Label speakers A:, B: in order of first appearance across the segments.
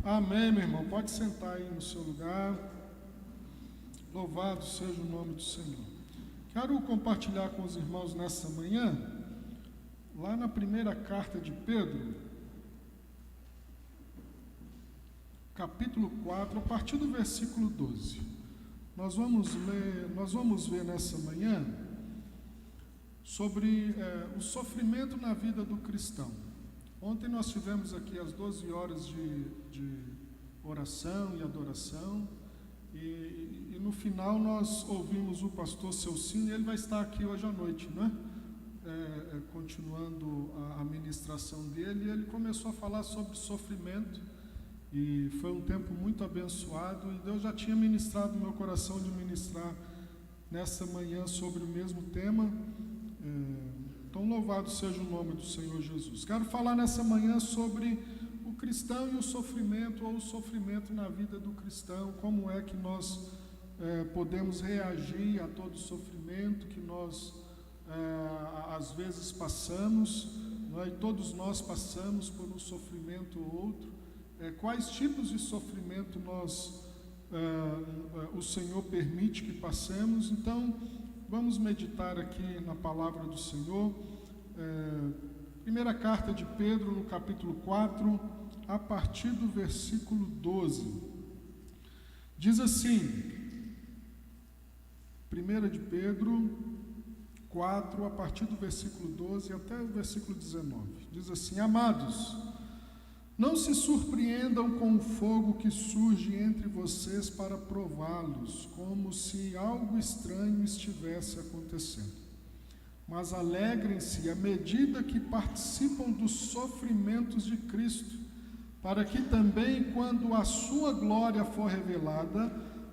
A: Amém, meu irmão. Pode sentar aí no seu lugar. Louvado seja o nome do Senhor. Quero compartilhar com os irmãos nessa manhã, lá na primeira carta de Pedro, capítulo 4, a partir do versículo 12. Nós vamos ver nessa manhã sobre o sofrimento na vida do cristão. Ontem nós tivemos aqui as 12 horas de oração e adoração, e no final nós ouvimos o pastor Celcino, e ele vai estar aqui hoje à noite, né? Continuando a ministração dele, e ele começou a falar sobre sofrimento, e foi um tempo muito abençoado, e Deus já tinha ministrado no meu coração de ministrar nessa manhã sobre o mesmo tema. Então louvado seja o nome do Senhor Jesus. Quero falar nessa manhã sobre o cristão e o sofrimento, ou o sofrimento na vida do cristão, como é que nós podemos reagir a todo sofrimento que nós às vezes passamos, e todos nós passamos por um sofrimento ou outro. Quais tipos de sofrimento o Senhor permite que passemos? Então, vamos meditar aqui na palavra do Senhor. Primeira carta de Pedro, no capítulo 4, a partir do versículo 12. Diz assim, 1 de Pedro 4, a partir do versículo 12 até o versículo 19. Diz assim: Amados, não se surpreendam com o fogo que surge entre vocês para prová-los, como se algo estranho estivesse acontecendo. Mas alegrem-se à medida que participam dos sofrimentos de Cristo, para que também, quando a sua glória for revelada,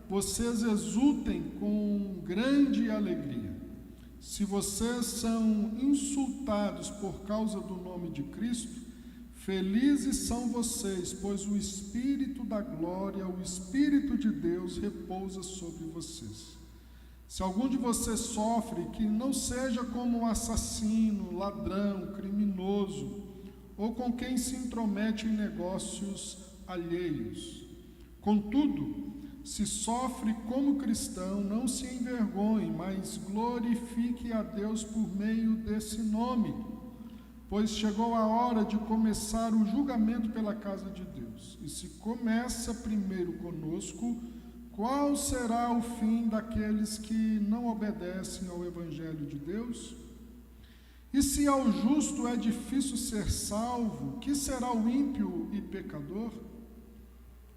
A: vocês exultem com grande alegria. Se vocês são insultados por causa do nome de Cristo, felizes são vocês, pois o Espírito da glória, o Espírito de Deus, repousa sobre vocês. Se algum de vocês sofre, que não seja como um assassino, ladrão, criminoso, ou com quem se intromete em negócios alheios. Contudo, se sofre como cristão, não se envergonhe, mas glorifique a Deus por meio desse nome, pois chegou a hora de começar o julgamento pela casa de Deus. E se começa primeiro conosco, qual será o fim daqueles que não obedecem ao Evangelho de Deus? E se ao justo é difícil ser salvo, que será o ímpio e pecador?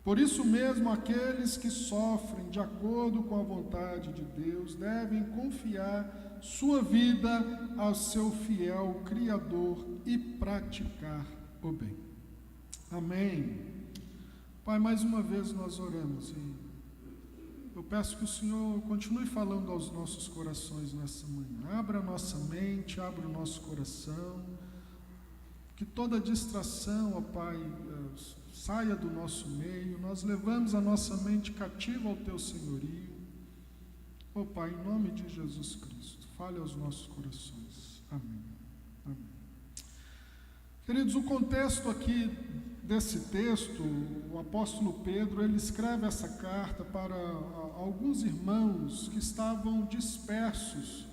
A: Por isso mesmo, aqueles que sofrem de acordo com a vontade de Deus devem confiar sua vida ao seu fiel Criador e praticar o bem. Amém. Pai, mais uma vez nós oramos e eu peço que o Senhor continue falando aos nossos corações nessa manhã. Abra a nossa mente, abra o nosso coração, que toda distração, ó Pai, saia do nosso meio. Nós levamos a nossa mente cativa ao Teu senhorio. Ó Pai, em nome de Jesus Cristo, fale aos nossos corações. Amém. Amém. Queridos, o contexto aqui desse texto, o apóstolo Pedro, ele escreve essa carta para alguns irmãos que estavam dispersos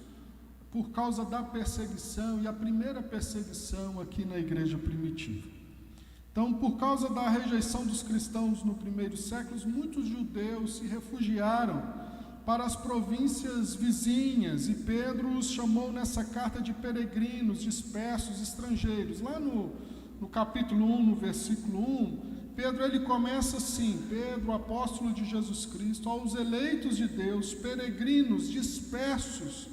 A: por causa da perseguição, e a primeira perseguição aqui na igreja primitiva. Então, por causa da rejeição dos cristãos no primeiro século, muitos judeus se refugiaram para as províncias vizinhas, e Pedro os chamou nessa carta de peregrinos, dispersos, estrangeiros. Lá no capítulo 1, no versículo 1, Pedro ele começa assim: Pedro, apóstolo de Jesus Cristo, aos eleitos de Deus, peregrinos dispersos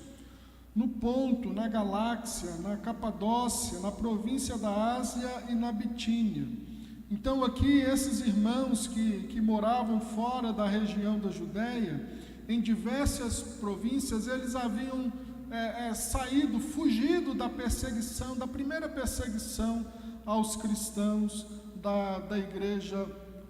A: no Ponto, na Galáxia, na Capadócia, na província da Ásia e na Bitínia. Então aqui esses irmãos que moravam fora da região da Judéia, em diversas províncias, eles haviam fugido da perseguição, da primeira perseguição aos cristãos da igreja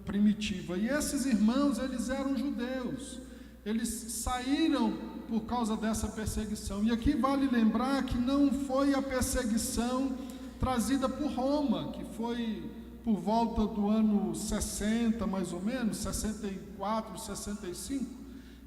A: primitiva. E esses irmãos, eles eram judeus, eles saíram por causa dessa perseguição. E aqui vale lembrar que não foi a perseguição trazida por Roma, que foi por volta do ano 60, mais ou menos, 64, 65.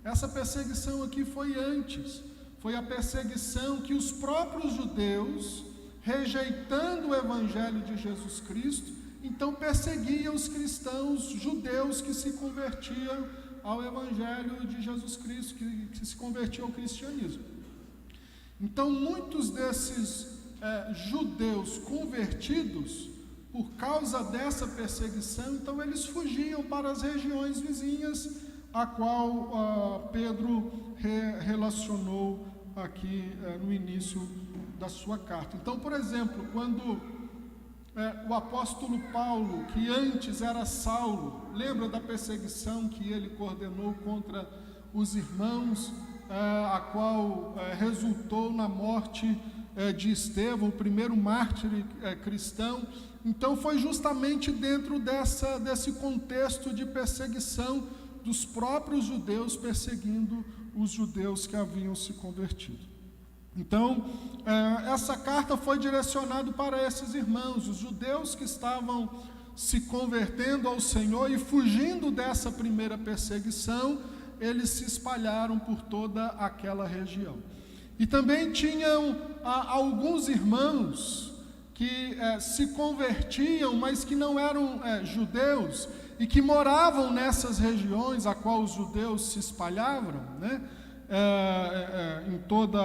A: Essa perseguição aqui foi antes. Foi a perseguição que os próprios judeus, rejeitando o evangelho de Jesus Cristo, então perseguiam os cristãos judeus que se convertiam ao evangelho de Jesus Cristo, que se convertiam ao cristianismo. Então muitos desses judeus convertidos, por causa dessa perseguição, então eles fugiam para as regiões vizinhas, a qual Pedro relacionou aqui no início da sua carta. Então, por exemplo, quando o apóstolo Paulo, que antes era Saulo, lembra da perseguição que ele coordenou contra os irmãos, a qual resultou na morte de Estevão, o primeiro mártir cristão. Então foi justamente dentro desse contexto de perseguição dos próprios judeus perseguindo os judeus que haviam se convertido. Então, essa carta foi direcionada para esses irmãos, os judeus que estavam se convertendo ao Senhor e fugindo dessa primeira perseguição, eles se espalharam por toda aquela região. E também tinham alguns irmãos que se convertiam, mas que não eram judeus, e que moravam nessas regiões a qual os judeus se espalhavam, né? Em toda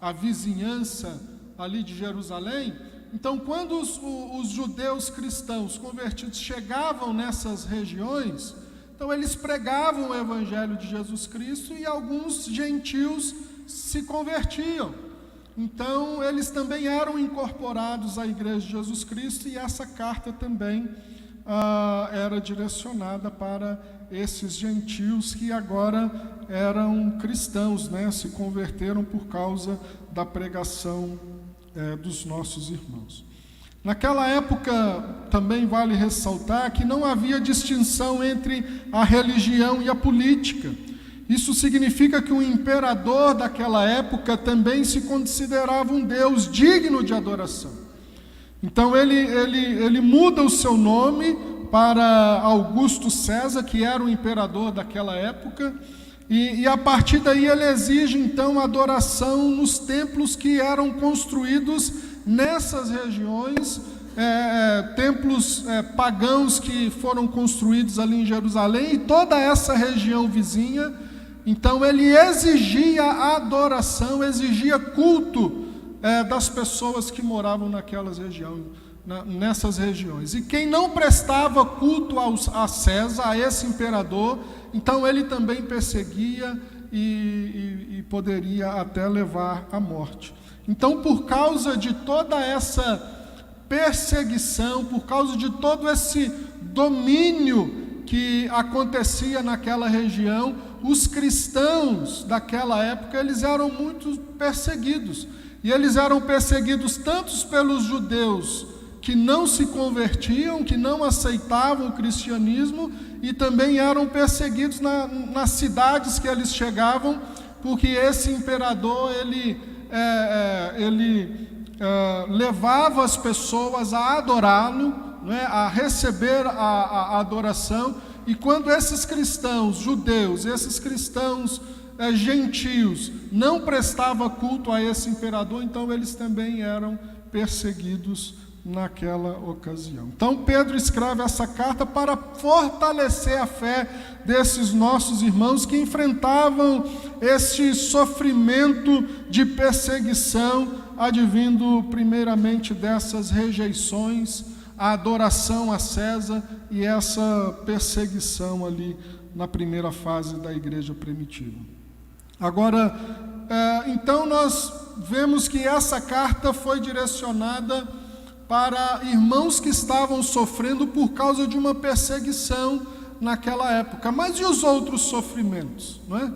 A: a vizinhança ali de Jerusalém. Então, quando os judeus cristãos convertidos chegavam nessas regiões, então eles pregavam o evangelho de Jesus Cristo e alguns gentios se convertiam. Então, eles também eram incorporados à igreja de Jesus Cristo, e essa carta também era direcionada para esses gentios que agora eram cristãos, né? Se converteram por causa da pregação dos nossos irmãos. Naquela época, também vale ressaltar que não havia distinção entre a religião e a política. Isso significa que o imperador daquela época também se considerava um Deus digno de adoração. Então ele muda o seu nome para Augusto César, que era o imperador daquela época, e a partir daí ele exige então adoração nos templos que eram construídos nessas regiões, templos pagãos que foram construídos ali em Jerusalém e toda essa região vizinha. Então ele exigia adoração, exigia culto das pessoas que moravam nessas regiões. E quem não prestava culto a César, a esse imperador, então ele também perseguia e poderia até levar à morte. Então, por causa de toda essa perseguição, por causa de todo esse domínio que acontecia naquela região, os cristãos daquela época, eles eram muito perseguidos. E eles eram perseguidos tanto pelos judeus que não se convertiam, que não aceitavam o cristianismo, e também eram perseguidos nas cidades que eles chegavam, porque esse imperador, ele levava as pessoas a adorá-lo, né, a receber a adoração. E quando esses cristãos judeus, esses cristãos gentios não prestavam culto a esse imperador, então eles também eram perseguidos naquela ocasião. Então Pedro escreve essa carta para fortalecer a fé desses nossos irmãos que enfrentavam este sofrimento de perseguição, advindo primeiramente dessas rejeições, a adoração a César e essa perseguição ali na primeira fase da igreja primitiva. Agora, então nós vemos que essa carta foi direcionada para irmãos que estavam sofrendo por causa de uma perseguição naquela época. Mas e os outros sofrimentos, não é?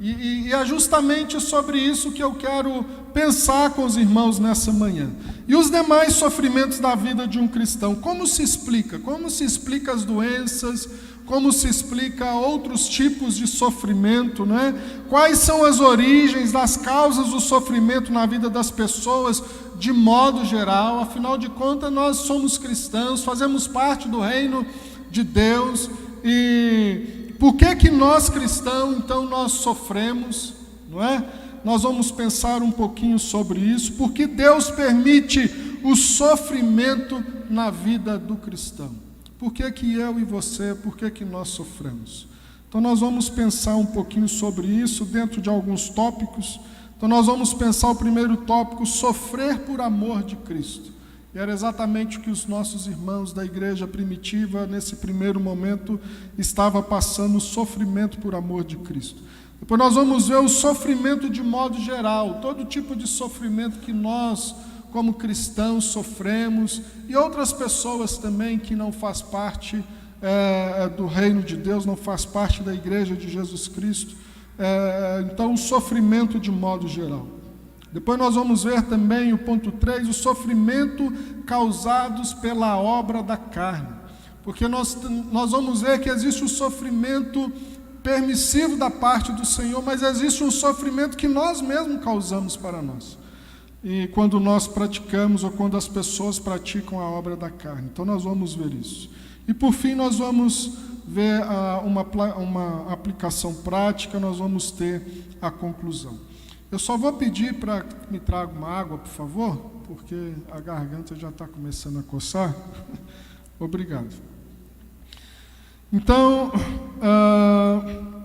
A: E é justamente sobre isso que eu quero pensar com os irmãos nessa manhã. E os demais sofrimentos da vida de um cristão, como se explica? Como se explica as doenças? Como se explica outros tipos de sofrimento, né? Quais são as origens das causas do sofrimento na vida das pessoas de modo geral? Afinal de contas, nós somos cristãos, fazemos parte do reino de Deus. E por que nós cristãos, então, nós sofremos, não é? Nós vamos pensar um pouquinho sobre isso. Por que Deus permite o sofrimento na vida do cristão? Por que eu e você, por que nós sofremos? Então nós vamos pensar um pouquinho sobre isso dentro de alguns tópicos. Então nós vamos pensar o primeiro tópico, sofrer por amor de Cristo. E era exatamente o que os nossos irmãos da igreja primitiva, nesse primeiro momento, estavam passando, o sofrimento por amor de Cristo. Depois nós vamos ver o sofrimento de modo geral, todo tipo de sofrimento que nós, como cristãos, sofremos, e outras pessoas também que não faz parte do reino de Deus, não faz parte da igreja de Jesus Cristo. Então, o sofrimento de modo geral. Depois nós vamos ver também o ponto 3, o sofrimento causados pela obra da carne. Porque nós vamos ver que existe o sofrimento permissivo da parte do Senhor, mas existe um sofrimento que nós mesmos causamos para nós. E quando nós praticamos, ou quando as pessoas praticam a obra da carne. Então nós vamos ver isso. E por fim nós vamos ver uma aplicação prática, nós vamos ter a conclusão. Eu só vou pedir para que me traga uma água, por favor, porque a garganta já está começando a coçar. Obrigado. Então,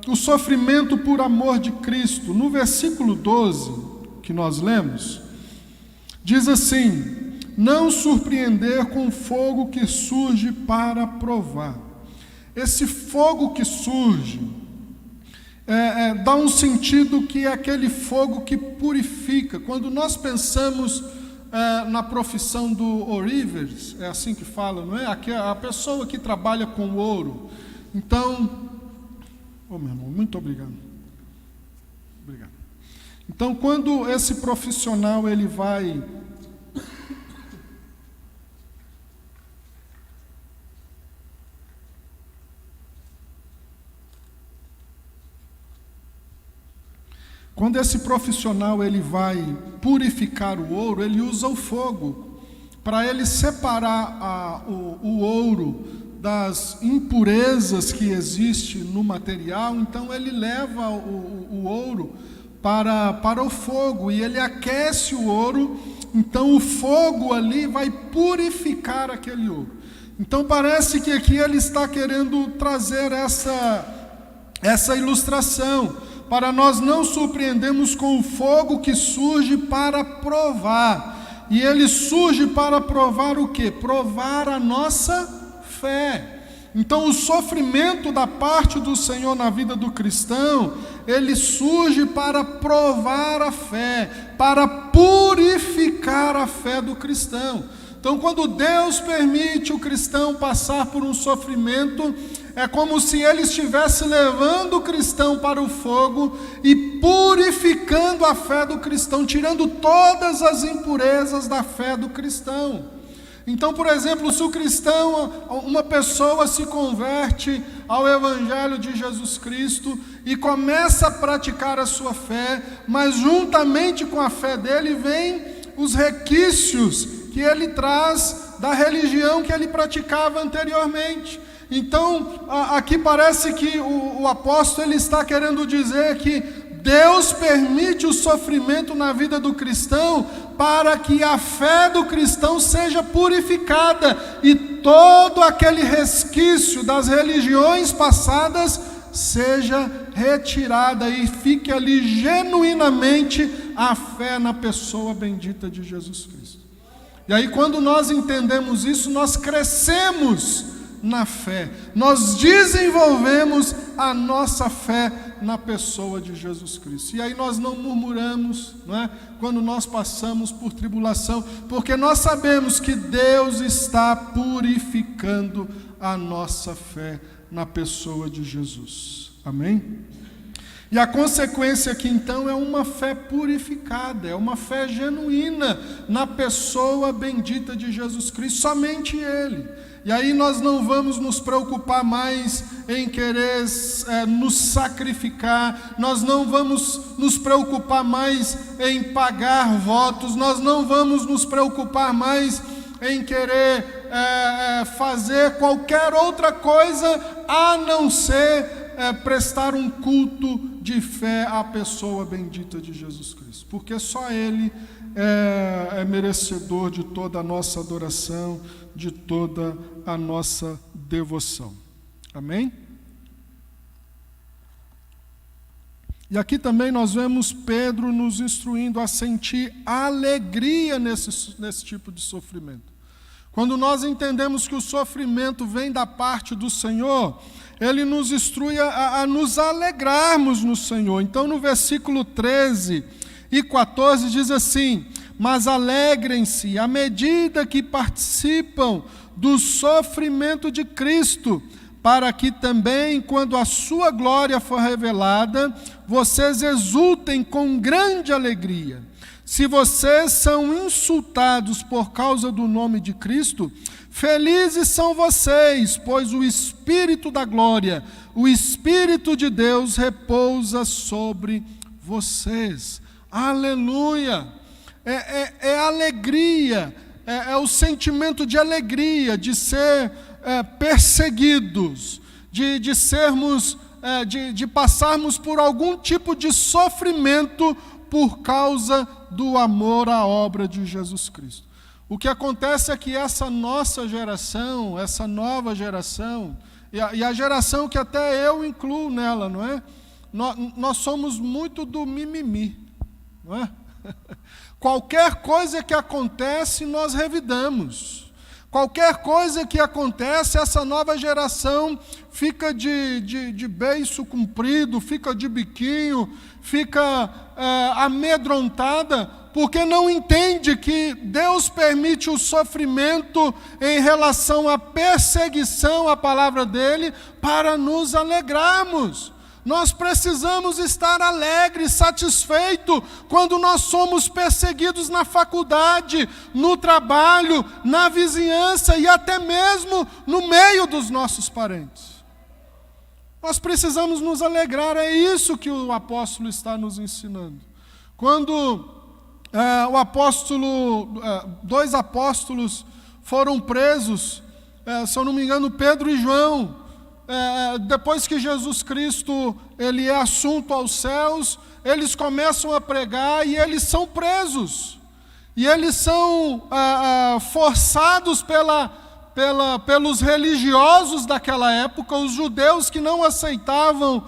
A: o sofrimento por amor de Cristo, no versículo 12 que nós lemos, diz assim: não surpreender com o fogo que surge para provar. Esse fogo que surge dá um sentido que é aquele fogo que purifica. Quando nós pensamos na profissão do ourives, é assim que fala, não é? A pessoa que trabalha com ouro. Então, meu irmão, muito obrigado. Obrigado. Então, quando esse profissional ele vai purificar o ouro, ele usa o fogo para ele separar o ouro das impurezas que existem no material. Então ele leva o ouro para o fogo e ele aquece o ouro. Então o fogo ali vai purificar aquele ouro. Então parece que aqui ele está querendo trazer essa ilustração, para nós não surpreendermos com o fogo que surge para provar. E ele surge para provar o quê? Provar a nossa fé. Então o sofrimento da parte do Senhor na vida do cristão, ele surge para provar a fé, para purificar a fé do cristão. Então quando Deus permite o cristão passar por um sofrimento, é como se ele estivesse levando o cristão para o fogo e purificando a fé do cristão, tirando todas as impurezas da fé do cristão. Então, por exemplo, se o cristão, uma pessoa se converte ao Evangelho de Jesus Cristo e começa a praticar a sua fé, mas juntamente com a fé dele vem os requisitos que ele traz da religião que ele praticava anteriormente. Então, aqui parece que o apóstolo ele está querendo dizer que Deus permite o sofrimento na vida do cristão para que a fé do cristão seja purificada e todo aquele resquício das religiões passadas seja retirada e fique ali genuinamente a fé na pessoa bendita de Jesus Cristo. E aí quando nós entendemos isso, nós crescemos na fé, nós desenvolvemos a nossa fé na pessoa de Jesus Cristo. E aí nós não murmuramos, não é? Quando nós passamos por tribulação, porque nós sabemos que Deus está purificando a nossa fé na pessoa de Jesus. Amém? E a consequência aqui então é uma fé purificada, é uma fé genuína na pessoa bendita de Jesus Cristo, somente Ele. E aí nós não vamos nos preocupar mais em querer nos sacrificar, nós não vamos nos preocupar mais em pagar votos, nós não vamos nos preocupar mais em querer fazer qualquer outra coisa a não ser prestar um culto de fé à pessoa bendita de Jesus Cristo, porque só Ele é merecedor de toda a nossa adoração, de toda a nossa devoção. Amém? E aqui também nós vemos Pedro nos instruindo a sentir alegria nesse tipo de sofrimento. Quando nós entendemos que o sofrimento vem da parte do Senhor, Ele nos instrui a nos alegrarmos no Senhor. Então, no versículo 13 e 14 diz assim: mas alegrem-se à medida que participam do sofrimento de Cristo, para que também, quando a sua glória for revelada, vocês exultem com grande alegria. Se vocês são insultados por causa do nome de Cristo, felizes são vocês, pois o Espírito da glória, o Espírito de Deus repousa sobre vocês. Aleluia! É alegria, é o sentimento de alegria, de ser perseguidos, de sermos, de passarmos por algum tipo de sofrimento por causa do amor à obra de Jesus Cristo. O que acontece é que essa nossa geração, essa nova geração, e a geração que até eu incluo nela, não é? Nós somos muito do mimimi, não é? Qualquer coisa que acontece, nós revidamos. Qualquer coisa que acontece, essa nova geração fica de beiço comprido, fica de biquinho, fica amedrontada, porque não entende que Deus permite o sofrimento em relação à perseguição à palavra dEle para nos alegrarmos. Nós precisamos estar alegres, satisfeitos, quando nós somos perseguidos na faculdade, no trabalho, na vizinhança e até mesmo no meio dos nossos parentes. Nós precisamos nos alegrar, é isso que o apóstolo está nos ensinando. Quando dois apóstolos foram presos, se eu não me engano, Pedro e João, depois que Jesus Cristo ele é assunto aos céus, eles começam a pregar e eles são presos. E eles são forçados pelos religiosos daquela época, os judeus que não aceitavam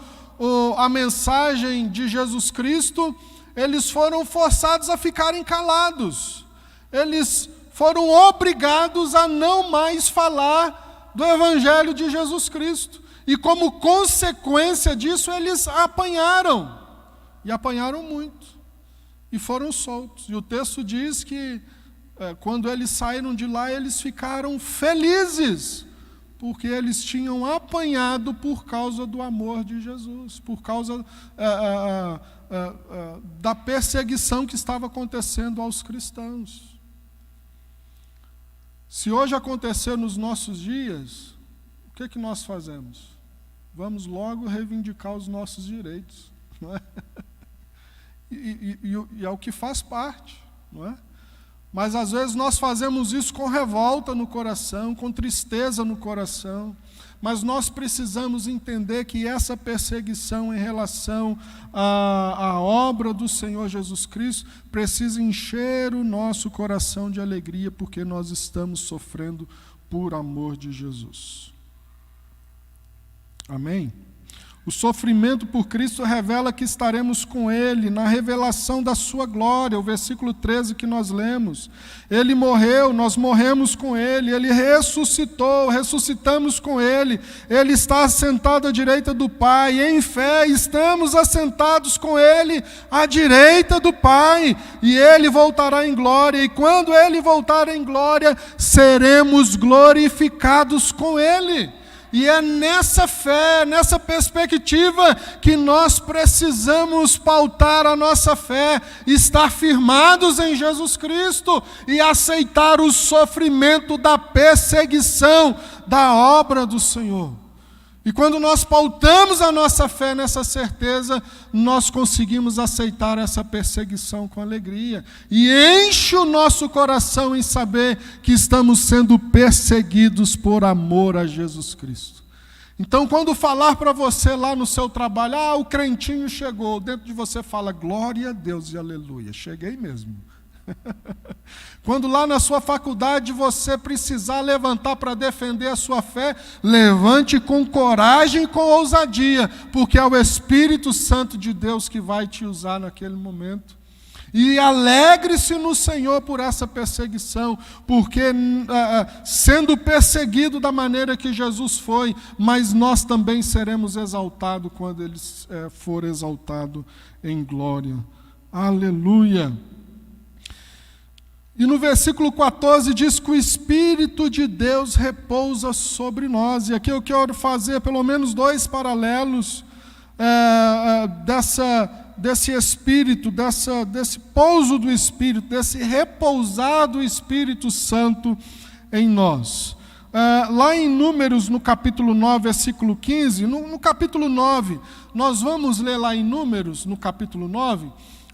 A: a mensagem de Jesus Cristo, eles foram forçados a ficarem calados. Eles foram obrigados a não mais falar do Evangelho de Jesus Cristo. E como consequência disso, eles apanharam. E apanharam muito. E foram soltos. E o texto diz que quando eles saíram de lá, eles ficaram felizes, porque eles tinham apanhado por causa do amor de Jesus, por causa da perseguição que estava acontecendo aos cristãos. Se hoje acontecer nos nossos dias, o que nós fazemos? Vamos logo reivindicar os nossos direitos, não é? E é o que faz parte, não é? Mas às vezes nós fazemos isso com revolta no coração, com tristeza no coração, mas nós precisamos entender que essa perseguição em relação à obra do Senhor Jesus Cristo precisa encher o nosso coração de alegria, porque nós estamos sofrendo por amor de Jesus. Amém? O sofrimento por Cristo revela que estaremos com Ele na revelação da sua glória, o versículo 13 que nós lemos. Ele morreu, nós morremos com Ele, Ele ressuscitou, ressuscitamos com Ele, Ele está assentado à direita do Pai, em fé estamos assentados com Ele à direita do Pai, e Ele voltará em glória, e quando Ele voltar em glória, seremos glorificados com Ele. E é nessa fé, nessa perspectiva, que nós precisamos pautar a nossa fé, estar firmados em Jesus Cristo e aceitar o sofrimento da perseguição da obra do Senhor. E quando nós pautamos a nossa fé nessa certeza, nós conseguimos aceitar essa perseguição com alegria. E enche o nosso coração em saber que estamos sendo perseguidos por amor a Jesus Cristo. Então, quando falar para você lá no seu trabalho, o crentinho chegou, dentro de você fala, glória a Deus e aleluia, cheguei mesmo. Quando lá na sua faculdade você precisar levantar para defender a sua fé, levante com coragem e com ousadia, porque é o Espírito Santo de Deus que vai te usar naquele momento. E alegre-se no Senhor por essa perseguição, porque sendo perseguido da maneira que Jesus foi, mas nós também seremos exaltados quando Ele for exaltado em glória. Aleluia! E no versículo 14 diz que o Espírito de Deus repousa sobre nós. E aqui eu quero fazer pelo menos 2 paralelos desse Espírito, desse pouso do Espírito, desse repousar do Espírito Santo em nós. Lá em Números, no capítulo 9, versículo 15, no capítulo 9, nós vamos ler lá em Números, no capítulo 9,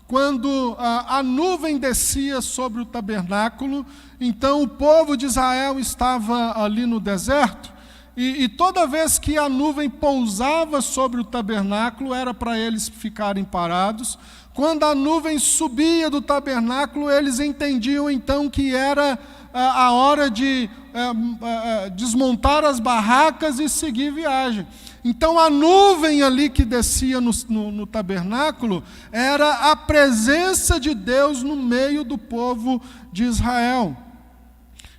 A: quando a nuvem descia sobre o tabernáculo, então o povo de Israel estava ali no deserto, e toda vez que a nuvem pousava sobre o tabernáculo, era para eles ficarem parados. Quando a nuvem subia do tabernáculo, eles entendiam então que era a hora de desmontar as barracas e seguir viagem. Então a nuvem ali que descia no tabernáculo era a presença de Deus no meio do povo de Israel.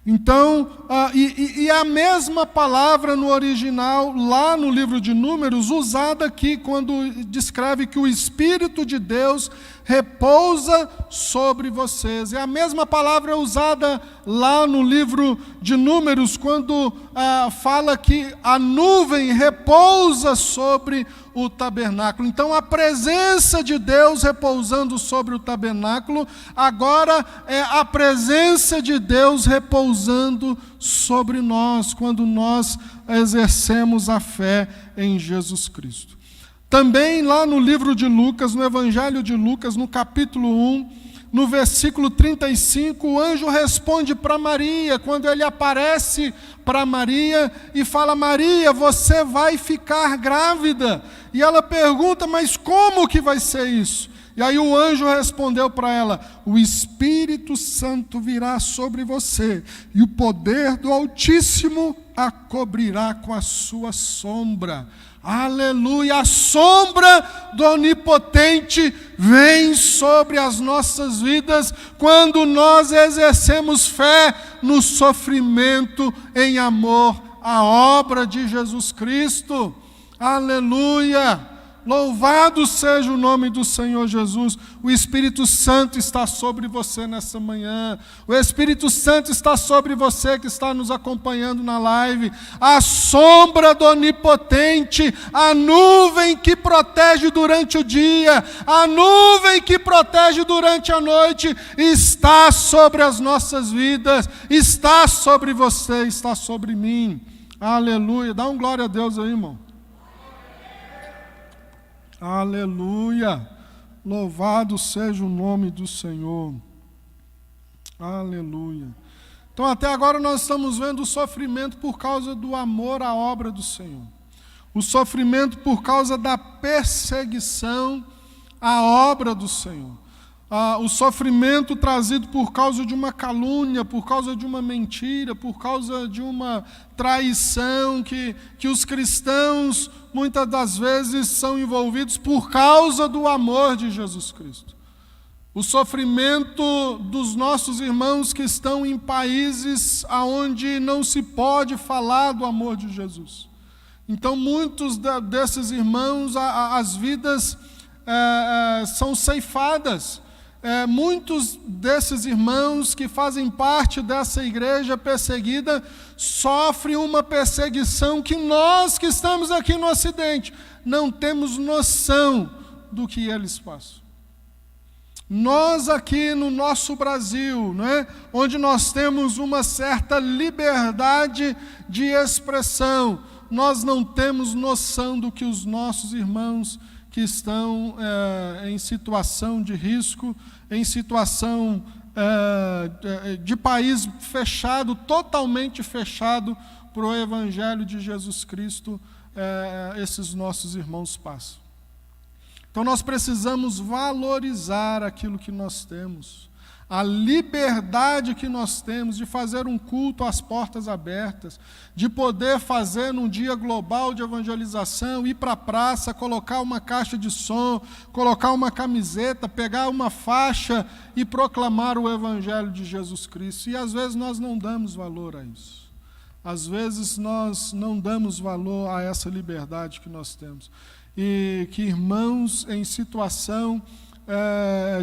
A: Então, e a mesma palavra no original, lá no livro de Números, usada aqui quando descreve que o Espírito de Deus repousa sobre vocês. É a mesma palavra usada lá no livro de Números, quando fala que a nuvem repousa sobre o tabernáculo. Então, a presença de Deus repousando sobre o tabernáculo, agora é a presença de Deus repousando sobre nós, quando nós exercemos a fé em Jesus Cristo. Também lá no livro de Lucas, no Evangelho de Lucas, no capítulo 1, no versículo 35, o anjo responde para Maria, quando ele aparece para Maria e fala: Maria, você vai ficar grávida. E ela pergunta: mas como que vai ser isso? E aí o anjo respondeu para ela: o Espírito Santo virá sobre você, e o poder do Altíssimo a cobrirá com a sua sombra. Aleluia! A sombra do Onipotente vem sobre as nossas vidas quando nós exercemos fé no sofrimento em amor à obra de Jesus Cristo. Aleluia! Louvado seja o nome do Senhor Jesus. O Espírito Santo está sobre você nessa manhã. O Espírito Santo está sobre você que está nos acompanhando na live. A sombra do Onipotente, a nuvem que protege durante o dia, a nuvem que protege durante a noite, está sobre as nossas vidas, está sobre você, está sobre mim. Aleluia. Dá um glória a Deus aí, irmão. Aleluia, louvado seja o nome do Senhor, aleluia. Então até agora nós estamos vendo o sofrimento por causa do amor à obra do Senhor, o sofrimento por causa da perseguição à obra do Senhor, o sofrimento trazido por causa de uma calúnia, por causa de uma mentira, por causa de uma traição que os cristãos muitas das vezes são envolvidos por causa do amor de Jesus Cristo. O sofrimento dos nossos irmãos que estão em países onde não se pode falar do amor de Jesus. Então muitos desses irmãos, as vidas são ceifadas. muitos desses irmãos que fazem parte dessa igreja perseguida sofrem uma perseguição que nós que estamos aqui no Ocidente não temos noção do que eles passam. Nós aqui no nosso Brasil, onde nós temos uma certa liberdade de expressão, nós não temos noção do que os nossos irmãos que estão em situação de risco, em situação de país fechado, totalmente fechado para o Evangelho de Jesus Cristo, esses nossos irmãos passam. Então nós precisamos valorizar aquilo que nós temos, a liberdade que nós temos de fazer um culto às portas abertas, de poder fazer num dia global de evangelização, ir para a praça, colocar uma caixa de som, colocar uma camiseta, pegar uma faixa e proclamar o Evangelho de Jesus Cristo. E às vezes nós não damos valor a isso. Às vezes nós não damos valor a essa liberdade que nós temos. E que irmãos em situação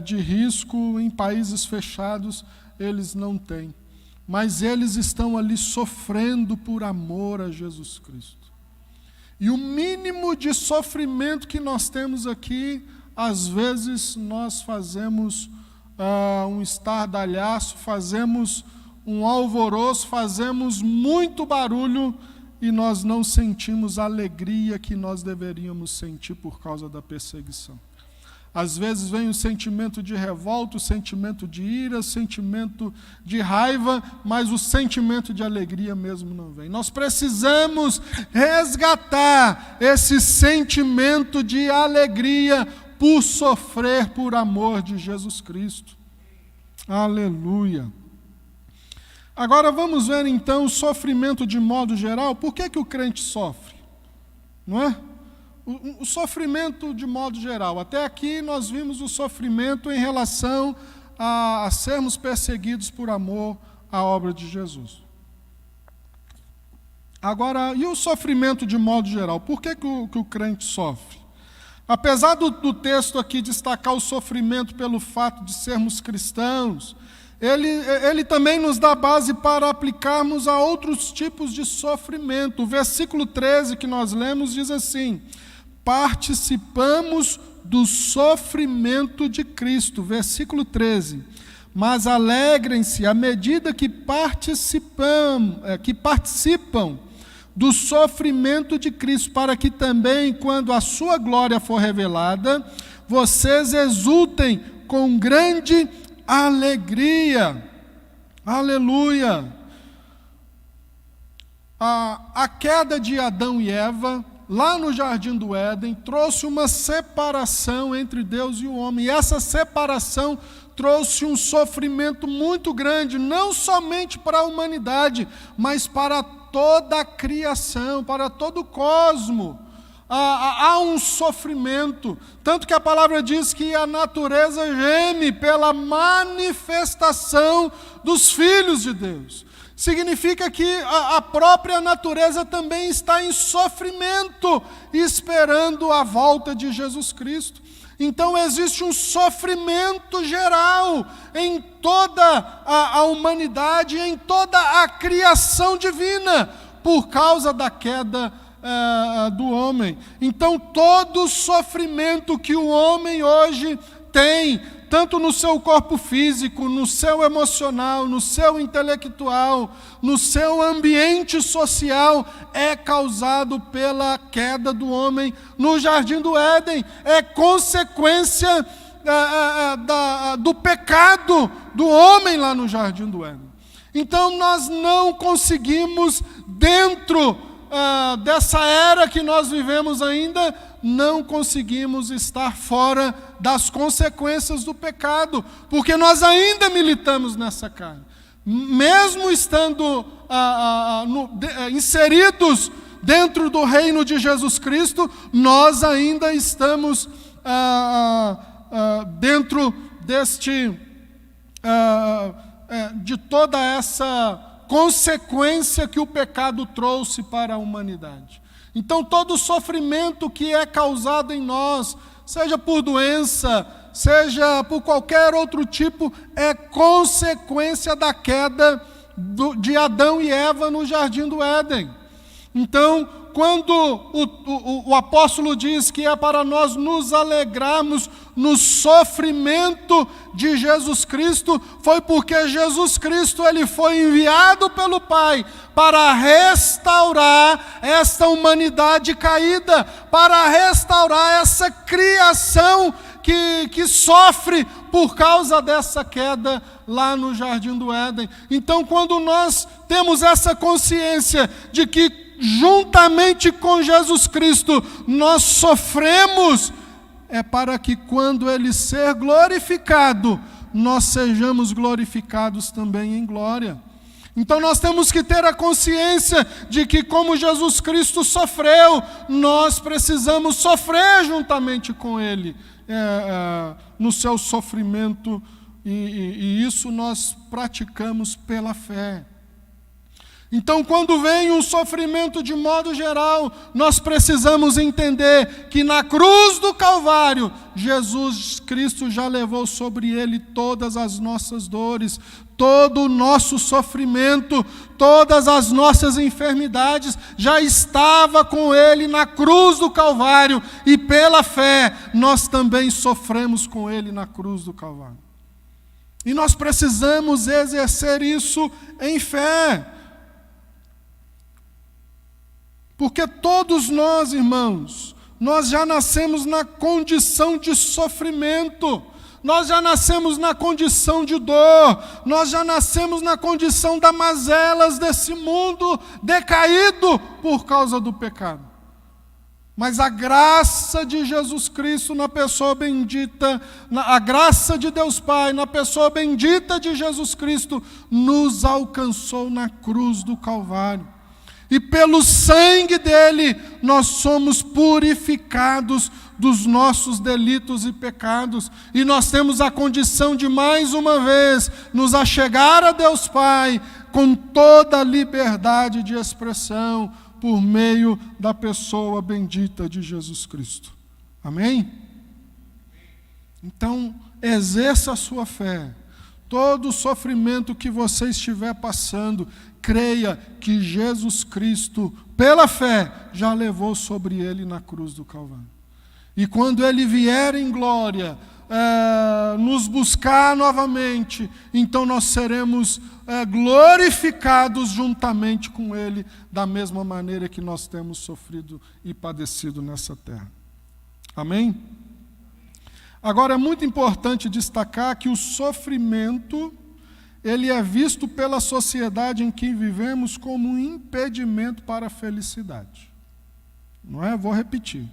A: de risco, em países fechados, eles não têm. Mas eles estão ali sofrendo por amor a Jesus Cristo. E o mínimo de sofrimento que nós temos aqui, às vezes nós fazemos um estardalhaço, fazemos um alvoroço, fazemos muito barulho e nós não sentimos a alegria que nós deveríamos sentir por causa da perseguição. Às vezes vem o sentimento de revolta, o sentimento de ira, o sentimento de raiva, mas o sentimento de alegria mesmo não vem. Nós precisamos resgatar esse sentimento de alegria por sofrer por amor de Jesus Cristo. Aleluia. Agora vamos ver então o sofrimento de modo geral. Por que o crente sofre? Não é? O sofrimento de modo geral. Até aqui nós vimos o sofrimento em relação a sermos perseguidos por amor à obra de Jesus. Agora, e o sofrimento de modo geral? Por que o crente sofre? Apesar do texto aqui destacar o sofrimento pelo fato de sermos cristãos, ele também nos dá base para aplicarmos a outros tipos de sofrimento. O versículo 13 que nós lemos diz assim: participamos do sofrimento de Cristo. Versículo 13. Mas alegrem-se à medida que participam do sofrimento de Cristo, para que também, quando a sua glória for revelada, vocês exultem com grande alegria. Aleluia. A queda de Adão e Eva, lá no Jardim do Éden, trouxe uma separação entre Deus e o homem. E essa separação trouxe um sofrimento muito grande, não somente para a humanidade, mas para toda a criação, para todo o cosmo. Há um sofrimento, tanto que a palavra diz que a natureza geme pela manifestação dos filhos de Deus. Significa que a própria natureza também está em sofrimento, esperando a volta de Jesus Cristo. Então existe um sofrimento geral em toda a humanidade, em toda a criação divina, por causa da queda do homem. Então todo sofrimento que o homem hoje tem, tanto no seu corpo físico, no seu emocional, no seu intelectual, no seu ambiente social, é causado pela queda do homem no Jardim do Éden, é consequência do pecado do homem lá no Jardim do Éden. Então nós não conseguimos, dentro dessa era que nós vivemos ainda, não conseguimos estar fora das consequências do pecado, porque nós ainda militamos nessa carne. Mesmo estando inseridos dentro do reino de Jesus Cristo, nós ainda estamos dentro de toda essa consequência que o pecado trouxe para a humanidade. Então todo o sofrimento que é causado em nós, seja por doença, seja por qualquer outro tipo, é consequência da queda de Adão e Eva no Jardim do Éden. Então, quando o apóstolo diz que é para nós nos alegrarmos no sofrimento de Jesus Cristo, foi porque Jesus Cristo ele foi enviado pelo Pai para restaurar esta humanidade caída, para restaurar essa criação que sofre por causa dessa queda lá no Jardim do Éden. Então, quando nós temos essa consciência de que juntamente com Jesus Cristo nós sofremos, é para que quando Ele ser glorificado, nós sejamos glorificados também em glória. Então nós temos que ter a consciência de que como Jesus Cristo sofreu, nós precisamos sofrer juntamente com Ele, no seu sofrimento, e isso nós praticamos pela fé. Então, quando vem um sofrimento de modo geral, nós precisamos entender que na cruz do Calvário, Jesus Cristo já levou sobre Ele todas as nossas dores, todo o nosso sofrimento, todas as nossas enfermidades, já estava com Ele na cruz do Calvário, e pela fé, nós também sofremos com Ele na cruz do Calvário. E nós precisamos exercer isso em fé. Porque todos nós, irmãos, nós já nascemos na condição de sofrimento, nós já nascemos na condição de dor, nós já nascemos na condição das mazelas desse mundo decaído por causa do pecado. Mas a graça de Jesus Cristo na pessoa bendita, a graça de Deus Pai na pessoa bendita de Jesus Cristo, nos alcançou na cruz do Calvário. E pelo sangue dele, nós somos purificados dos nossos delitos e pecados. E nós temos a condição de, mais uma vez, nos achegar a Deus Pai com toda a liberdade de expressão por meio da pessoa bendita de Jesus Cristo. Amém? Então, exerça a sua fé. Todo o sofrimento que você estiver passando, creia que Jesus Cristo, pela fé, já levou sobre ele na cruz do Calvário. E quando ele vier em glória, nos buscar novamente, então nós seremos glorificados juntamente com ele, da mesma maneira que nós temos sofrido e padecido nessa terra. Amém? Agora, é muito importante destacar que o sofrimento, ele é visto pela sociedade em que vivemos como um impedimento para a felicidade. Não é? Vou repetir.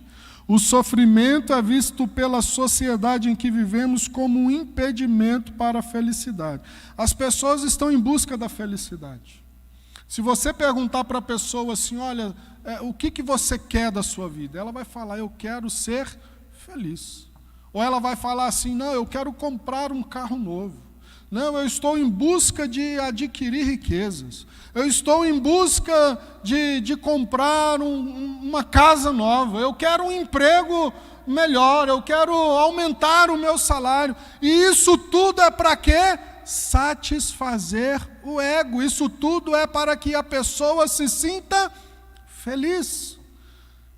A: O sofrimento é visto pela sociedade em que vivemos como um impedimento para a felicidade. As pessoas estão em busca da felicidade. Se você perguntar para a pessoa assim, olha, o que você quer da sua vida? Ela vai falar, eu quero ser feliz. Ou ela vai falar assim, não, eu quero comprar um carro novo. Não, eu estou em busca de adquirir riquezas. Eu estou em busca de comprar uma casa nova. Eu quero um emprego melhor. Eu quero aumentar o meu salário. E isso tudo é para quê? Satisfazer o ego. Isso tudo é para que a pessoa se sinta feliz.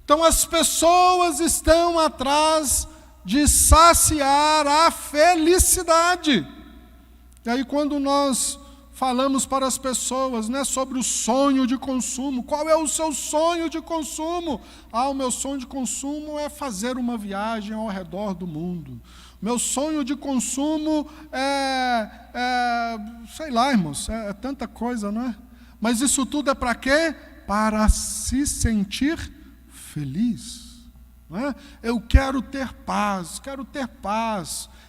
A: Então as pessoas estão atrás de saciar a felicidade. E aí quando nós falamos para as pessoas, né, sobre o sonho de consumo, qual é o seu sonho de consumo? O meu sonho de consumo é fazer uma viagem ao redor do mundo. Meu sonho de consumo sei lá, irmãos, é tanta coisa, não é? Mas isso tudo é para quê? Para se sentir feliz. Não é? Eu quero ter paz,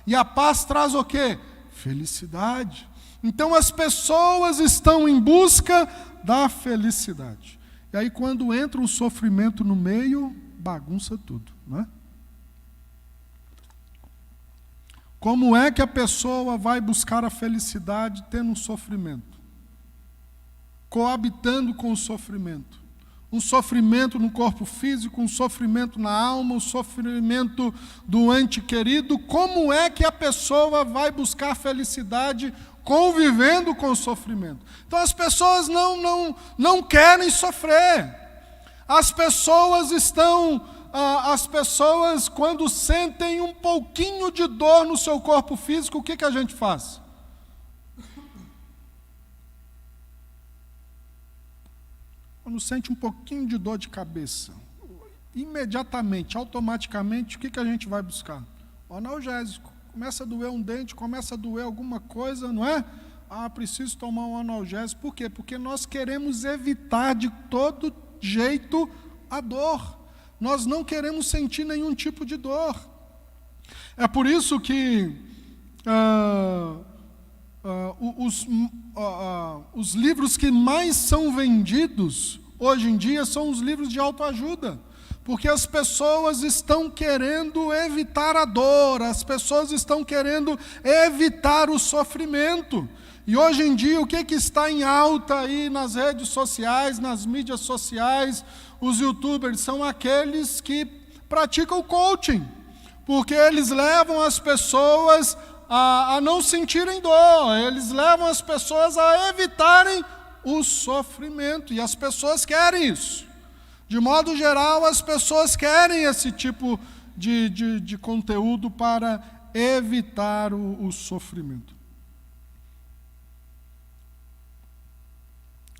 A: E a paz traz o quê? Felicidade. Então as pessoas estão em busca da felicidade. E aí quando entra um sofrimento no meio, bagunça tudo, não é? Como é que a pessoa vai buscar a felicidade tendo um sofrimento? Coabitando com o sofrimento. um sofrimento no corpo físico, um sofrimento na alma, um sofrimento do ente querido, como é que a pessoa vai buscar felicidade convivendo com o sofrimento? Então as pessoas não querem sofrer. As pessoas quando sentem um pouquinho de dor no seu corpo físico, o que a gente faz? Quando sente um pouquinho de dor de cabeça, imediatamente, automaticamente, o que a gente vai buscar? O analgésico. Começa a doer um dente, começa a doer alguma coisa, não é? Preciso tomar um analgésico. Por quê? Porque nós queremos evitar de todo jeito a dor. Nós não queremos sentir nenhum tipo de dor. É por isso que os livros que mais são vendidos hoje em dia são os livros de autoajuda, porque as pessoas estão querendo evitar a dor, as pessoas estão querendo evitar o sofrimento. E hoje em dia, o que está em alta aí nas redes sociais, nas mídias sociais, os youtubers, são aqueles que praticam coaching, porque eles levam as pessoas a não sentirem dor, eles levam as pessoas a evitarem o sofrimento, e as pessoas querem isso. De modo geral, as pessoas querem esse tipo de conteúdo para evitar o sofrimento.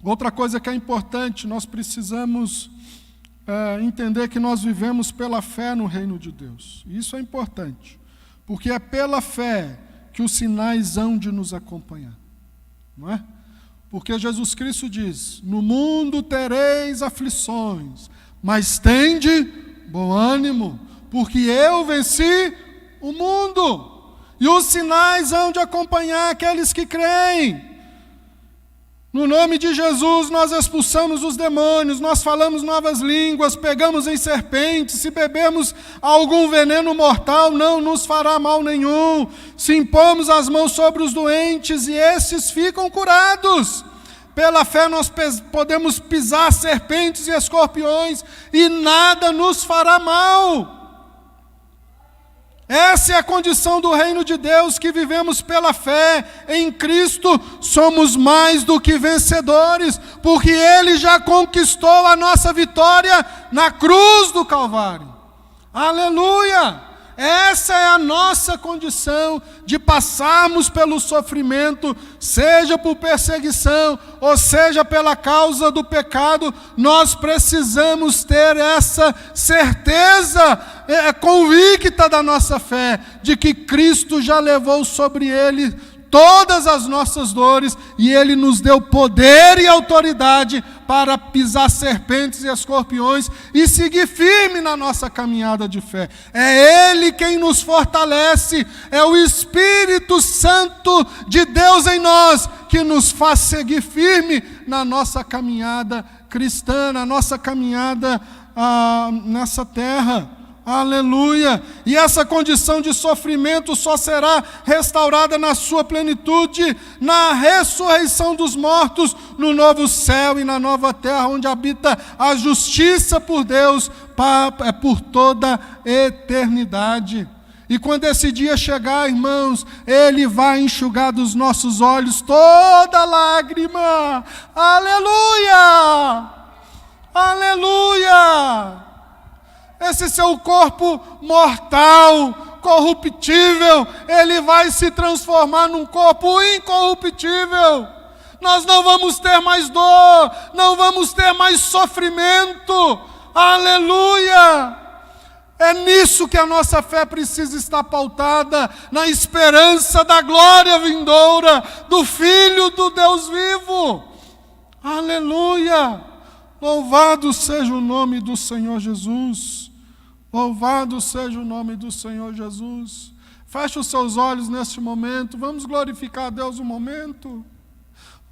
A: Outra coisa que é importante, nós precisamos entender que nós vivemos pela fé no reino de Deus. Isso é importante, porque é pela fé que os sinais hão de nos acompanhar, não é? Porque Jesus Cristo diz: no mundo tereis aflições, mas tende bom ânimo, porque eu venci o mundo. E os sinais hão de acompanhar aqueles que creem. No nome de Jesus nós expulsamos os demônios, nós falamos novas línguas, pegamos em serpentes, se bebermos algum veneno mortal não nos fará mal nenhum, se impomos as mãos sobre os doentes e esses ficam curados. Pela fé nós podemos pisar serpentes e escorpiões e nada nos fará mal. Essa é a condição do reino de Deus, que vivemos pela fé. Em Cristo somos mais do que vencedores, porque Ele já conquistou a nossa vitória na cruz do Calvário. Aleluia! Essa é a nossa condição de passarmos pelo sofrimento, seja por perseguição, ou seja pela causa do pecado. Nós precisamos ter essa certeza convicta da nossa fé, de que Cristo já levou sobre Ele todas as nossas dores, e Ele nos deu poder e autoridade para pisar serpentes e escorpiões e seguir firme na nossa caminhada de fé. É Ele quem nos fortalece, é o Espírito Santo de Deus em nós que nos faz seguir firme na nossa caminhada cristã, na nossa caminhada nessa terra. Aleluia! E essa condição de sofrimento só será restaurada na sua plenitude, na ressurreição dos mortos, no novo céu e na nova terra, onde habita a justiça por Deus por toda a eternidade. E quando esse dia chegar, irmãos, Ele vai enxugar dos nossos olhos toda lágrima. Aleluia! Aleluia! Esse seu corpo mortal, corruptível, ele vai se transformar num corpo incorruptível. Nós não vamos ter mais dor, não vamos ter mais sofrimento. Aleluia! É nisso que a nossa fé precisa estar pautada, na esperança da glória vindoura do Filho do Deus vivo. Aleluia! Louvado seja o nome do Senhor Jesus. Louvado seja o nome do Senhor Jesus. Feche os seus olhos neste momento. Vamos glorificar a Deus um momento.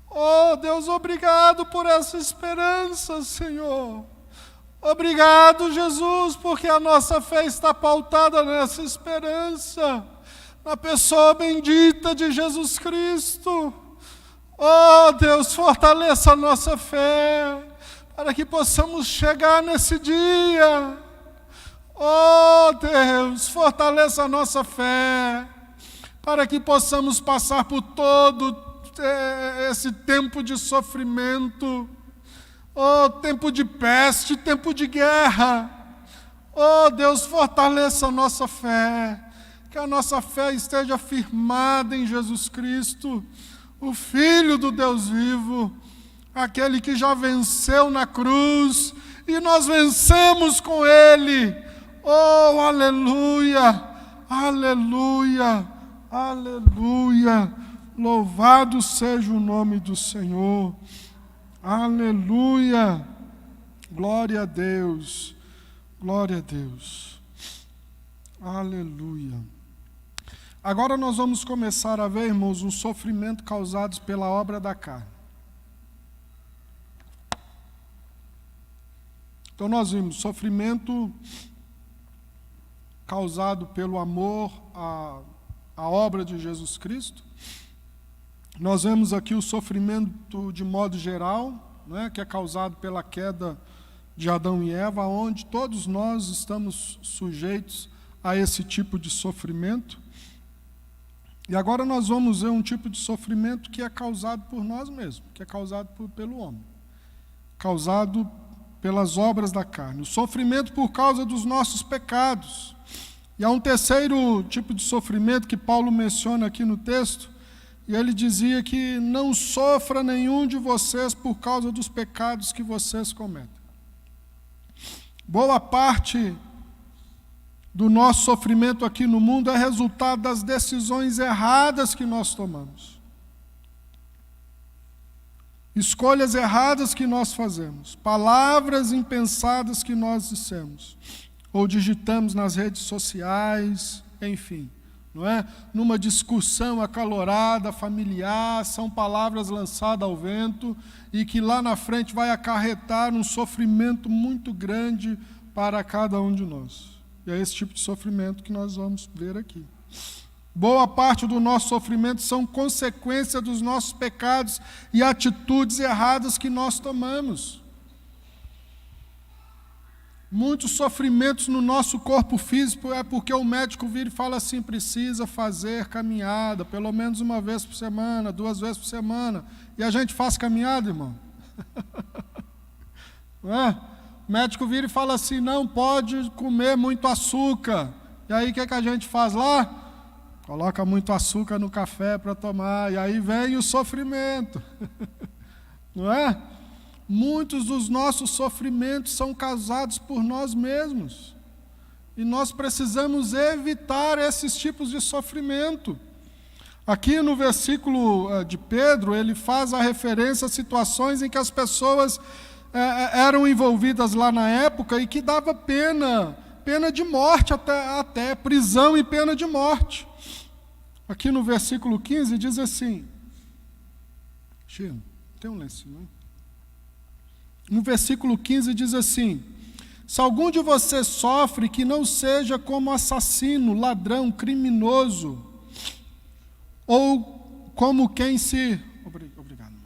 A: Oh, Deus, obrigado por essa esperança, Senhor. Obrigado, Jesus, porque a nossa fé está pautada nessa esperança, na pessoa bendita de Jesus Cristo. Oh, Deus, fortaleça a nossa fé, para que possamos chegar nesse dia. Oh Deus, fortaleça a nossa fé, para que possamos passar por todo esse tempo de sofrimento, oh, tempo de peste, tempo de guerra. Oh Deus, fortaleça a nossa fé, que a nossa fé esteja firmada em Jesus Cristo, o Filho do Deus vivo, aquele que já venceu na cruz, e nós vencemos com Ele. Oh, aleluia, aleluia, aleluia, louvado seja o nome do Senhor, aleluia, glória a Deus, glória a Deus, aleluia. Agora nós vamos começar a ver, irmãos, o sofrimento causado pela obra da carne. Então nós vimos sofrimento causado pelo amor à obra de Jesus Cristo. Nós vemos aqui o sofrimento de modo geral, né, que é causado pela queda de Adão e Eva, onde todos nós estamos sujeitos a esse tipo de sofrimento. E agora nós vamos ver um tipo de sofrimento que é causado por nós mesmos, que é causado pelo homem, causado pelas obras da carne. O sofrimento por causa dos nossos pecados. E há um terceiro tipo de sofrimento que Paulo menciona aqui no texto, e ele dizia que não sofra nenhum de vocês por causa dos pecados que vocês cometem. Boa parte do nosso sofrimento aqui no mundo é resultado das decisões erradas que nós tomamos. Escolhas erradas que nós fazemos, palavras impensadas que nós dissemos, ou digitamos nas redes sociais, enfim, não é? Numa discussão acalorada, familiar, são palavras lançadas ao vento e que lá na frente vai acarretar um sofrimento muito grande para cada um de nós. E é esse tipo de sofrimento que nós vamos ver aqui. Boa parte do nosso sofrimento são consequência dos nossos pecados e atitudes erradas que nós tomamos. Muitos sofrimentos no nosso corpo físico é porque o médico vira e fala assim, precisa fazer caminhada, pelo menos uma vez por semana, 2 vezes por semana. E a gente faz caminhada, irmão? Não é? O médico vira e fala assim, não pode comer muito açúcar. E aí o que a gente faz lá? Coloca muito açúcar no café para tomar, e aí vem o sofrimento. Não é? Muitos dos nossos sofrimentos são causados por nós mesmos. E nós precisamos evitar esses tipos de sofrimento. Aqui no versículo de Pedro, ele faz a referência a situações em que as pessoas eram envolvidas lá na época e que dava pena de morte, até prisão e pena de morte. Aqui no versículo 15 diz assim, Chico, tem um lenço, não é? No versículo 15 diz assim, se algum de vocês sofre, que não seja como assassino, ladrão, criminoso, ou como quem se... Obrigado.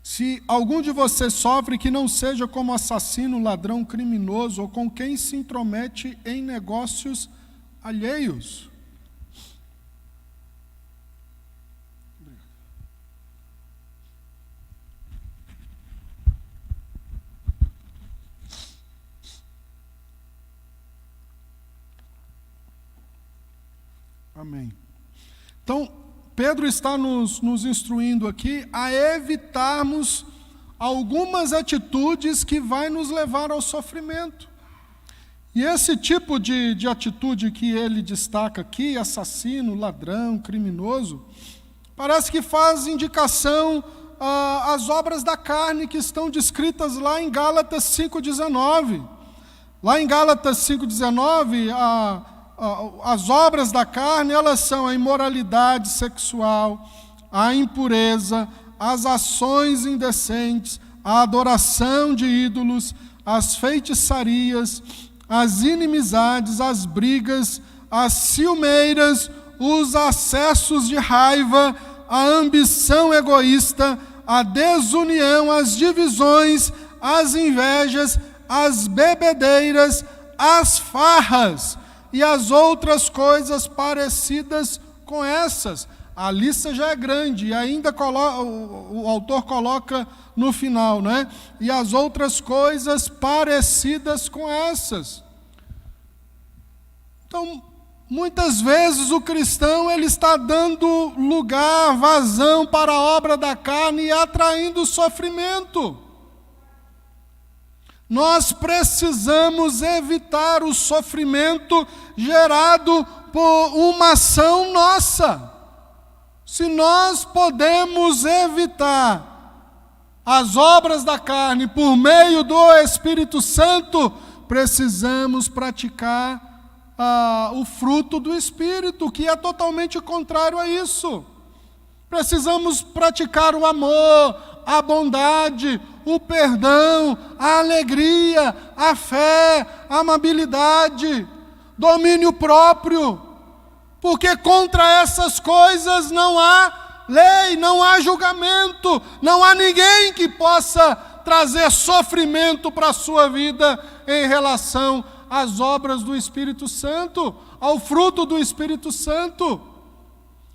A: Se algum de vocês sofre, que não seja como assassino, ladrão, criminoso, ou com quem se intromete em negócios alheios. Amém. Então, Pedro está nos instruindo aqui a evitarmos algumas atitudes que vai nos levar ao sofrimento. E esse tipo de atitude que ele destaca aqui, assassino, ladrão, criminoso, parece que faz indicação às obras da carne que estão descritas lá em Gálatas 5,19. Lá em Gálatas 5,19, as obras da carne, elas são a imoralidade sexual, a impureza, as ações indecentes, a adoração de ídolos, as feitiçarias, as inimizades, as brigas, as ciumeiras, os acessos de raiva, a ambição egoísta, a desunião, as divisões, as invejas, as bebedeiras, as farras e as outras coisas parecidas com essas. A lista já é grande e ainda o autor coloca no final, né? E as outras coisas parecidas com essas. Então, muitas vezes o cristão ele está dando lugar, vazão para a obra da carne e atraindo sofrimento. Nós precisamos evitar o sofrimento gerado por uma ação nossa. Se nós podemos evitar as obras da carne por meio do Espírito Santo, precisamos praticar o fruto do Espírito, que é totalmente contrário a isso. Precisamos praticar o amor, a bondade, o perdão, a alegria, a fé, a amabilidade, domínio próprio, porque contra essas coisas não há lei, não há julgamento, não há ninguém que possa trazer sofrimento para a sua vida em relação às obras do Espírito Santo, ao fruto do Espírito Santo.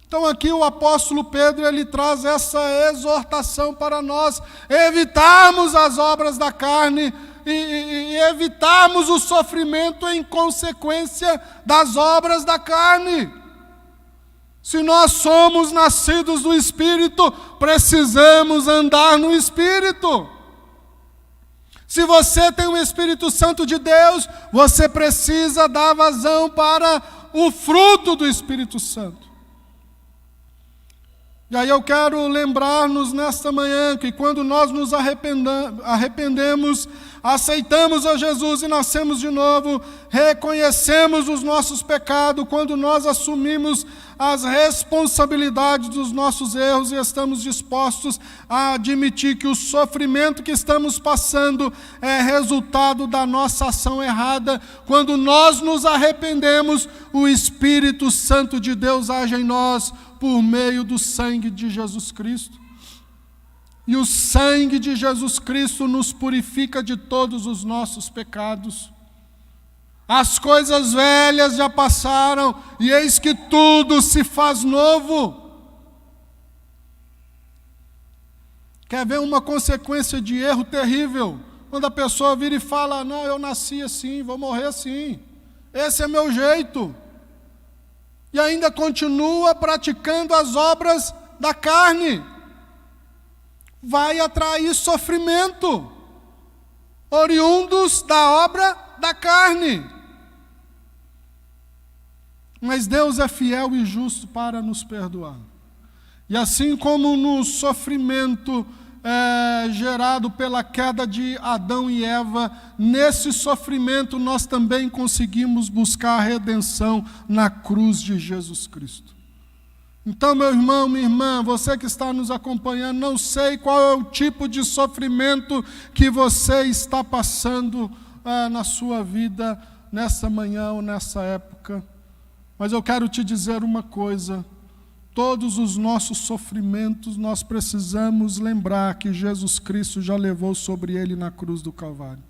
A: Então aqui o apóstolo Pedro, ele traz essa exortação para nós, evitarmos as obras da carne e evitarmos o sofrimento em consequência das obras da carne. Se nós somos nascidos do Espírito, precisamos andar no Espírito. Se você tem o Espírito Santo de Deus, você precisa dar vazão para o fruto do Espírito Santo. E aí eu quero lembrar-nos nesta manhã que quando nós nos arrependemos, aceitamos a Jesus e nascemos de novo, reconhecemos os nossos pecados, quando nós assumimos as responsabilidades dos nossos erros e estamos dispostos a admitir que o sofrimento que estamos passando é resultado da nossa ação errada, quando nós nos arrependemos, o Espírito Santo de Deus age em nós por meio do sangue de Jesus Cristo. E o sangue de Jesus Cristo nos purifica de todos os nossos pecados. As coisas velhas já passaram, e eis que tudo se faz novo. Quer ver uma consequência de erro terrível? Quando a pessoa vira e fala, não, eu nasci assim, vou morrer assim. Esse é meu jeito. E ainda continua praticando as obras da carne. Vai atrair sofrimento, oriundos da obra da carne. Mas Deus é fiel e justo para nos perdoar. E assim como no sofrimento gerado pela queda de Adão e Eva, nesse sofrimento nós também conseguimos buscar a redenção na cruz de Jesus Cristo. Então, meu irmão, minha irmã, você que está nos acompanhando, não sei qual é o tipo de sofrimento que você está passando na sua vida, nessa manhã ou nessa época. Mas eu quero te dizer uma coisa: todos os nossos sofrimentos nós precisamos lembrar que Jesus Cristo já levou sobre ele na cruz do Calvário.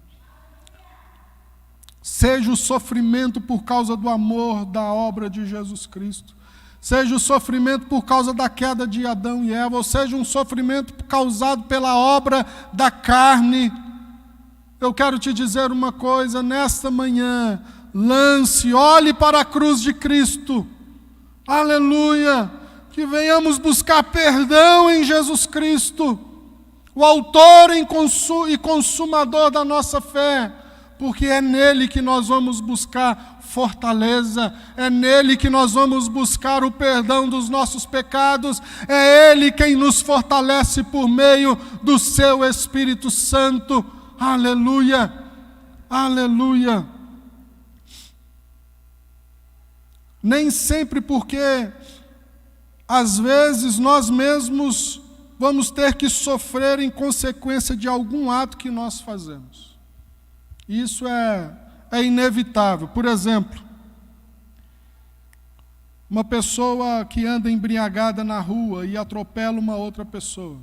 A: Seja o sofrimento por causa do amor da obra de Jesus Cristo, seja o sofrimento por causa da queda de Adão e Eva, ou seja um sofrimento causado pela obra da carne, eu quero te dizer uma coisa, nesta manhã, olhe para a cruz de Cristo, aleluia, que venhamos buscar perdão em Jesus Cristo, o autor e consumador da nossa fé, porque é nele que nós vamos buscar fortaleza, é nele que nós vamos buscar o perdão dos nossos pecados, é ele quem nos fortalece por meio do seu Espírito Santo, aleluia, aleluia. Nem sempre, porque às vezes nós mesmos vamos ter que sofrer em consequência de algum ato que nós fazemos. Isso é inevitável. Por exemplo, Uma pessoa que anda embriagada na rua e atropela uma outra pessoa.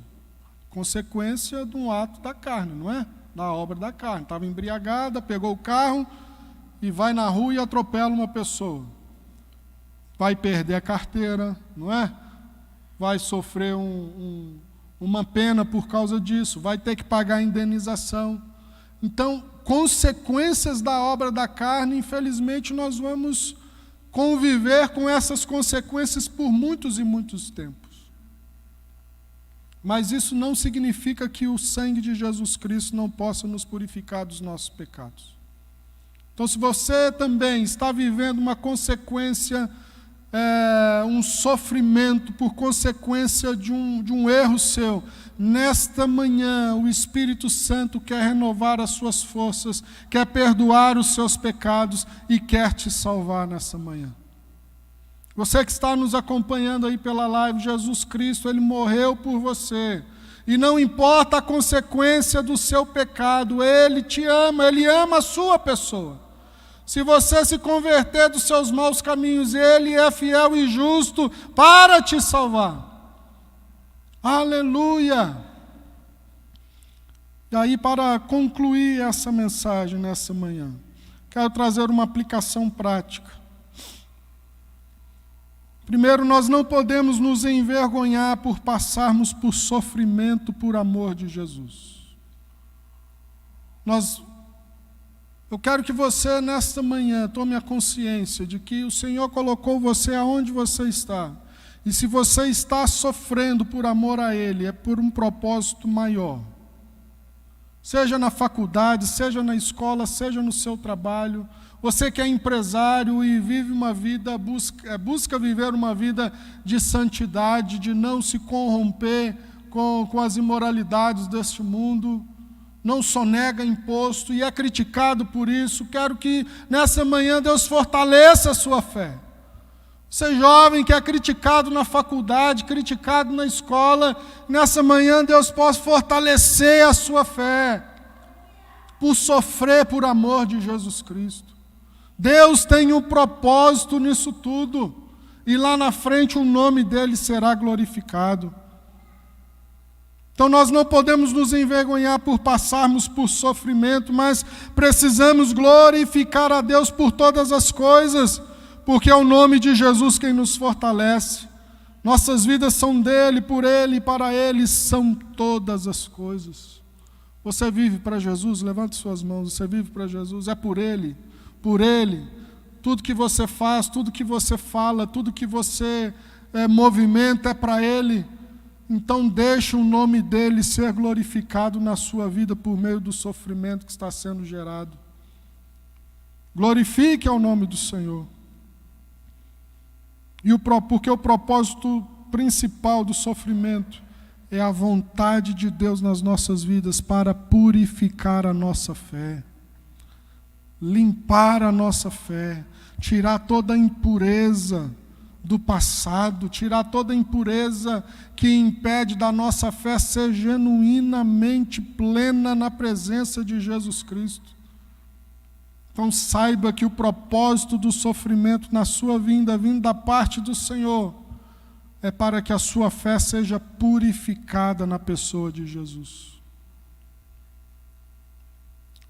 A: Consequência de um ato da carne, não é? Da obra da carne. Estava embriagada, pegou o carro e vai na rua e atropela uma pessoa. Vai perder a carteira, não é? Vai sofrer uma pena por causa disso, vai ter que pagar a indenização. Então, consequências da obra da carne, infelizmente, nós vamos conviver com essas consequências por muitos e muitos tempos. Mas isso não significa que o sangue de Jesus Cristo não possa nos purificar dos nossos pecados. Então, se você também está vivendo uma consequência, um sofrimento por consequência de um erro seu, nesta manhã o Espírito Santo quer renovar as suas forças, quer perdoar os seus pecados e quer te salvar nessa manhã. Você que está nos acompanhando aí pela live, Jesus Cristo, Ele morreu por você. E não importa a consequência do seu pecado, Ele te ama, Ele ama a sua pessoa. Se você se converter dos seus maus caminhos, Ele é fiel e justo para te salvar. Aleluia! E aí, para concluir essa mensagem nessa manhã, quero trazer uma aplicação prática. Primeiro, nós não podemos nos envergonhar por passarmos por sofrimento por amor de Jesus. Eu quero que você, nesta manhã, tome a consciência de que o Senhor colocou você aonde você está. E se você está sofrendo por amor a Ele, é por um propósito maior. Seja na faculdade, seja na escola, seja no seu trabalho. Você que é empresário e vive uma vida, busca viver uma vida de santidade, de não se corromper com as imoralidades deste mundo. Não sonega imposto e é criticado por isso. Quero que nessa manhã Deus fortaleça a sua fé. Você jovem que é criticado na faculdade, criticado na escola, nessa manhã Deus possa fortalecer a sua fé, por sofrer por amor de Jesus Cristo. Deus tem um propósito nisso tudo, e lá na frente o nome dele será glorificado. Então nós não podemos nos envergonhar por passarmos por sofrimento, mas precisamos glorificar a Deus por todas as coisas, porque é o nome de Jesus quem nos fortalece. Nossas vidas são dele, por ele e para ele são todas as coisas. Você vive para Jesus? Levante suas mãos. Você vive para Jesus? É por ele, por ele. Tudo que você faz, tudo que você fala, tudo que você movimenta é para ele. Então deixe o nome dele ser glorificado na sua vida por meio do sofrimento que está sendo gerado. Glorifique ao nome do Senhor. Porque o propósito principal do sofrimento é a vontade de Deus nas nossas vidas para purificar a nossa fé, limpar a nossa fé, tirar toda a impureza do passado, tirar toda a impureza que impede da nossa fé ser genuinamente plena na presença de Jesus Cristo. Então saiba que o propósito do sofrimento na sua vinda, vindo da parte do Senhor, é para que a sua fé seja purificada na pessoa de Jesus.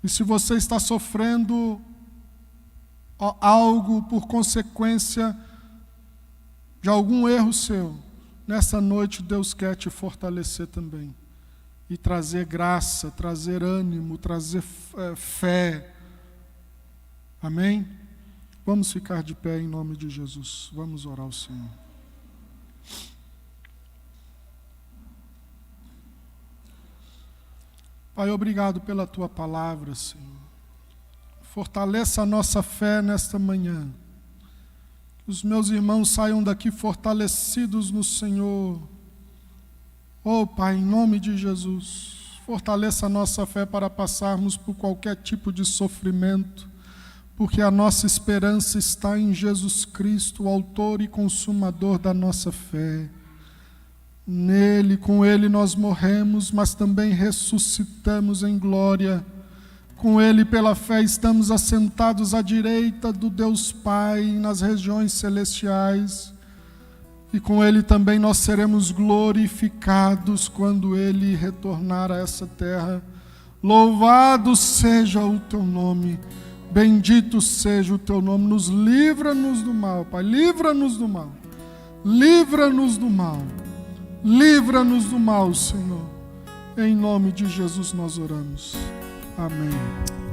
A: E se você está sofrendo algo por consequência de algum erro seu, nessa noite Deus quer te fortalecer também. E trazer graça, trazer ânimo, trazer fé. Amém? Vamos ficar de pé em nome de Jesus. Vamos orar ao Senhor. Pai, obrigado pela Tua palavra, Senhor. Fortaleça a nossa fé nesta manhã. Que os meus irmãos saiam daqui fortalecidos no Senhor. Oh, Pai, em nome de Jesus, fortaleça a nossa fé para passarmos por qualquer tipo de sofrimento, porque a nossa esperança está em Jesus Cristo, o autor e consumador da nossa fé. Nele, com ele nós morremos, mas também ressuscitamos em glória, Com Ele, pela fé, estamos assentados à direita do Deus Pai nas regiões celestiais. E com Ele também nós seremos glorificados quando Ele retornar a essa terra. Louvado seja o Teu nome, bendito seja o Teu nome. Nos livra-nos do mal, Pai, livra-nos do mal, livra-nos do mal, livra-nos do mal, Senhor. Em nome de Jesus nós oramos. Amém.